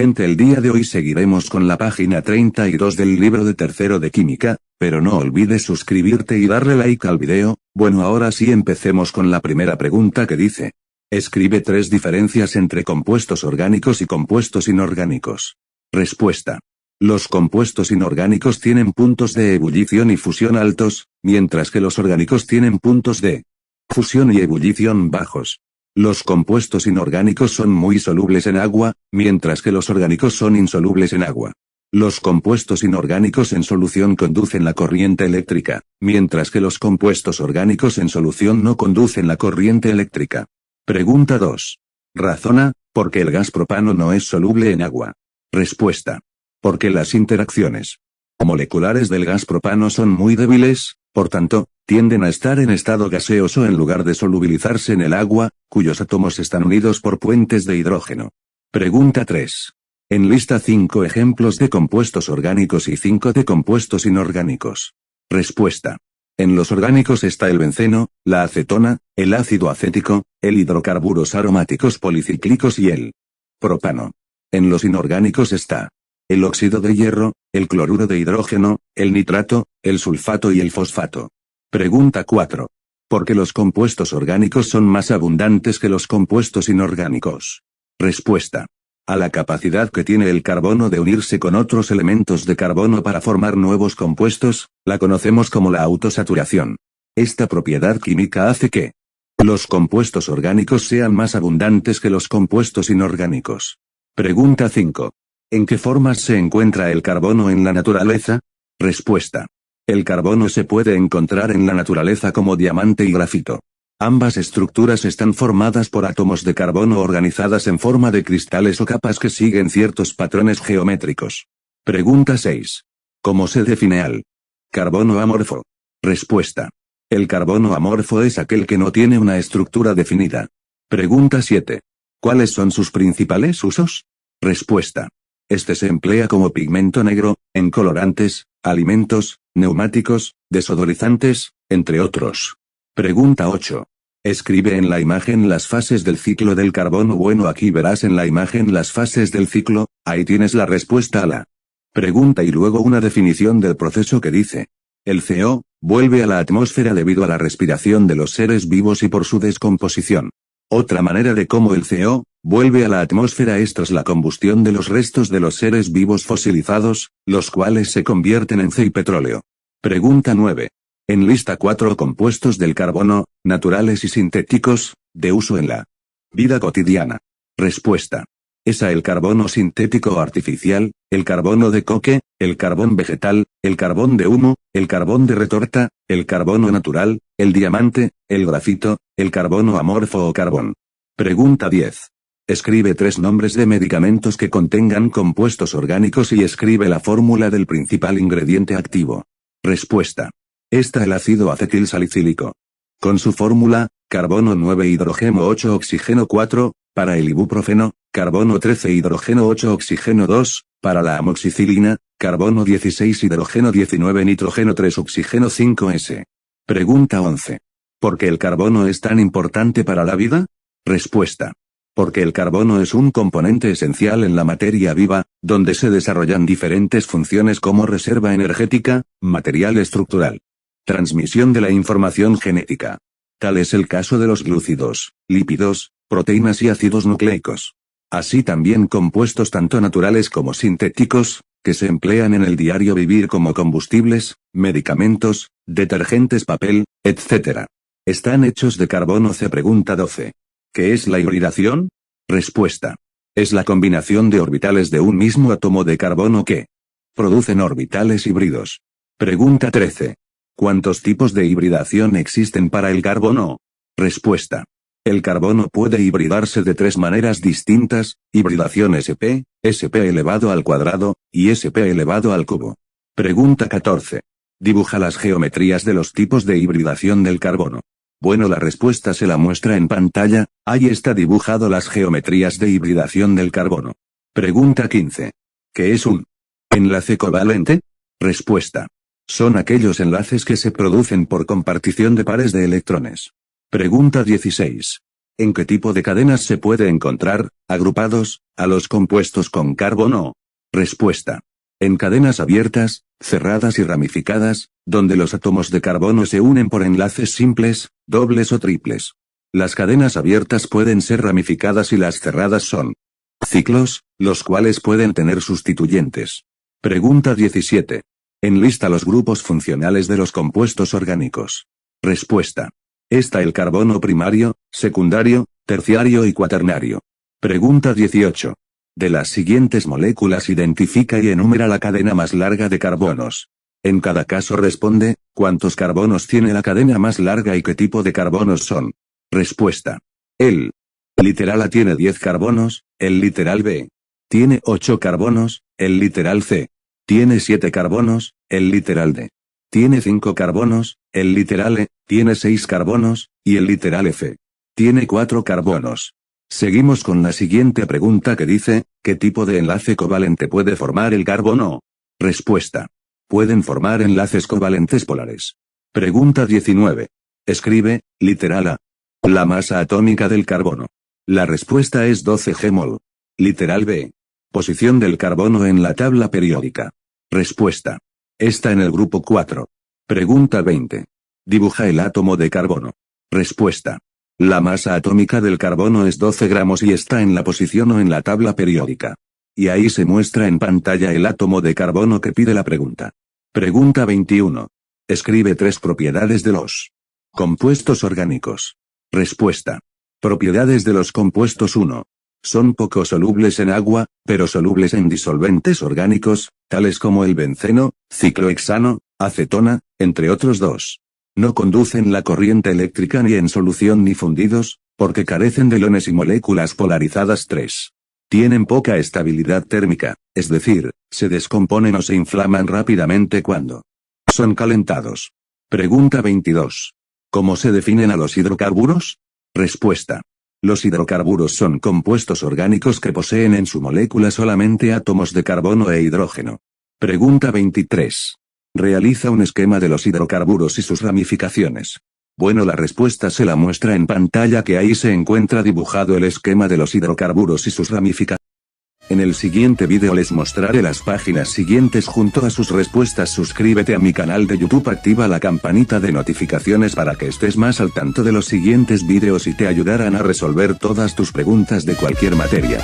gente, el día de hoy seguiremos con la página 32 del libro de tercero de química, pero no olvides suscribirte y darle like al video. Bueno, ahora sí empecemos con la primera pregunta que dice: escribe 3 diferencias entre compuestos orgánicos y compuestos inorgánicos. Respuesta. Los compuestos inorgánicos tienen puntos de ebullición y fusión altos, mientras que los orgánicos tienen puntos de fusión y ebullición bajos. Los compuestos inorgánicos son muy solubles en agua, mientras que los orgánicos son insolubles en agua. Los compuestos inorgánicos en solución conducen la corriente eléctrica, mientras que los compuestos orgánicos en solución no conducen la corriente eléctrica. Pregunta 2. Razona, ¿por qué el gas propano no es soluble en agua? Respuesta. Porque las interacciones moleculares del gas propano son muy débiles, por tanto, tienden a estar en estado gaseoso en lugar de solubilizarse en el agua, cuyos átomos están unidos por puentes de hidrógeno. Pregunta 3. Enlista 5 ejemplos de compuestos orgánicos y 5 de compuestos inorgánicos. Respuesta. En los orgánicos está el benceno, la acetona, el ácido acético, el hidrocarburos aromáticos policíclicos y el propano. En los inorgánicos está el óxido de hierro, el cloruro de hidrógeno, el nitrato, el sulfato y el fosfato. Pregunta 4. ¿Por qué los compuestos orgánicos son más abundantes que los compuestos inorgánicos? Respuesta. A la capacidad que tiene el carbono de unirse con otros elementos de carbono para formar nuevos compuestos, la conocemos como la autosaturación. Esta propiedad química hace que los compuestos orgánicos sean más abundantes que los compuestos inorgánicos. Pregunta 5. ¿En qué formas se encuentra el carbono en la naturaleza? Respuesta. El carbono se puede encontrar en la naturaleza como diamante y grafito. Ambas estructuras están formadas por átomos de carbono organizadas en forma de cristales o capas que siguen ciertos patrones geométricos. Pregunta 6. ¿Cómo se define al carbono amorfo? Respuesta. El carbono amorfo es aquel que no tiene una estructura definida. Pregunta 7. ¿Cuáles son sus principales usos? Respuesta. Este se emplea como pigmento negro, en colorantes, alimentos, neumáticos, desodorizantes, entre otros. Pregunta 8. Escribe en la imagen las fases del ciclo del carbono. Bueno, aquí verás en la imagen las fases del ciclo, ahí tienes la respuesta a la pregunta y luego una definición del proceso que dice: el CO vuelve a la atmósfera debido a la respiración de los seres vivos y por su descomposición. Otra manera de cómo el CO vuelve a la atmósfera es tras la combustión de los restos de los seres vivos fosilizados, los cuales se convierten en C y petróleo. Pregunta 9. Enlista 4 compuestos del carbono, naturales y sintéticos, de uso en la vida cotidiana. Respuesta. ¿Es el carbono sintético o artificial, el carbono de coque, el carbón vegetal, el carbón de humo, el carbón de retorta, el carbono natural, el diamante, el grafito, el carbono amorfo o carbón? Pregunta 10. Escribe 3 nombres de medicamentos que contengan compuestos orgánicos y escribe la fórmula del principal ingrediente activo. Respuesta. Está el ácido acetil salicílico. Con su fórmula, carbono 9 hidrógeno 8 oxígeno 4, para el ibuprofeno, carbono 13 hidrógeno 8 oxígeno 2, para la amoxicilina, carbono 16 hidrógeno 19 nitrógeno 3 oxígeno 5s. Pregunta 11. ¿Por qué el carbono es tan importante para la vida? Respuesta. Porque el carbono es un componente esencial en la materia viva, donde se desarrollan diferentes funciones como reserva energética, material estructural, transmisión de la información genética. Tal es el caso de los glúcidos, lípidos, proteínas y ácidos nucleicos. Así también compuestos tanto naturales como sintéticos, que se emplean en el diario vivir como combustibles, medicamentos, detergentes, papel, etc. Están hechos de carbono C. Pregunta 12. ¿Qué es la hibridación? Respuesta. Es la combinación de orbitales de un mismo átomo de carbono que producen orbitales híbridos. Pregunta 13. ¿Cuántos tipos de hibridación existen para el carbono? Respuesta. El carbono puede hibridarse de 3 maneras distintas: hibridación SP, SP elevado al cuadrado, y SP elevado al cubo. Pregunta 14. Dibuja las geometrías de los tipos de hibridación del carbono. Bueno, la respuesta se la muestra en pantalla, ahí está dibujado las geometrías de hibridación del carbono. Pregunta 15. ¿Qué es un enlace covalente? Respuesta. Son aquellos enlaces que se producen por compartición de pares de electrones. Pregunta 16. ¿En qué tipo de cadenas se puede encontrar, agrupados, a los compuestos con carbono? Respuesta. En cadenas abiertas, cerradas y ramificadas, donde los átomos de carbono se unen por enlaces simples, dobles o triples. Las cadenas abiertas pueden ser ramificadas y las cerradas son ciclos, los cuales pueden tener sustituyentes. Pregunta 17. Enlista los grupos funcionales de los compuestos orgánicos. Respuesta. Está el carbono primario, secundario, terciario y cuaternario. Pregunta 18. De las siguientes moléculas identifica y enumera la cadena más larga de carbonos. En cada caso responde, ¿cuántos carbonos tiene la cadena más larga y qué tipo de carbonos son? Respuesta. El literal A tiene 10 carbonos, el literal B tiene 8 carbonos, el literal C tiene 7 carbonos, el literal D tiene 5 carbonos, el literal E tiene 6 carbonos, y el literal F tiene 4 carbonos. Seguimos con la siguiente pregunta que dice, ¿qué tipo de enlace covalente puede formar el carbono? Respuesta. Pueden formar enlaces covalentes polares. Pregunta 19. Escribe, literal A. La masa atómica del carbono. La respuesta es 12 Gmol. Literal B. Posición del carbono en la tabla periódica. Respuesta. Está en el grupo 4. Pregunta 20. Dibuja el átomo de carbono. Respuesta. La masa atómica del carbono es 12 gramos y está en la posición o en la tabla periódica. Y ahí se muestra en pantalla el átomo de carbono que pide la pregunta. Pregunta 21. Escribe 3 propiedades de los compuestos orgánicos. Respuesta. Propiedades de los compuestos 1. Son poco solubles en agua, pero solubles en disolventes orgánicos, tales como el benceno, ciclohexano, acetona, entre otros 2. No conducen la corriente eléctrica ni en solución ni fundidos, porque carecen de iones y moléculas polarizadas 3. Tienen poca estabilidad térmica, es decir, se descomponen o se inflaman rápidamente cuando son calentados. Pregunta 22. ¿Cómo se definen a los hidrocarburos? Respuesta. Los hidrocarburos son compuestos orgánicos que poseen en su molécula solamente átomos de carbono e hidrógeno. Pregunta 23. Realiza un esquema de los hidrocarburos y sus ramificaciones. Bueno, la respuesta se la muestra en pantalla, que ahí se encuentra dibujado el esquema de los hidrocarburos y sus ramificaciones. En el siguiente vídeo les mostraré las páginas siguientes junto a sus respuestas. Suscríbete a mi canal de YouTube, activa la campanita de notificaciones para que estés más al tanto de los siguientes vídeos y te ayudarán a resolver todas tus preguntas de cualquier materia.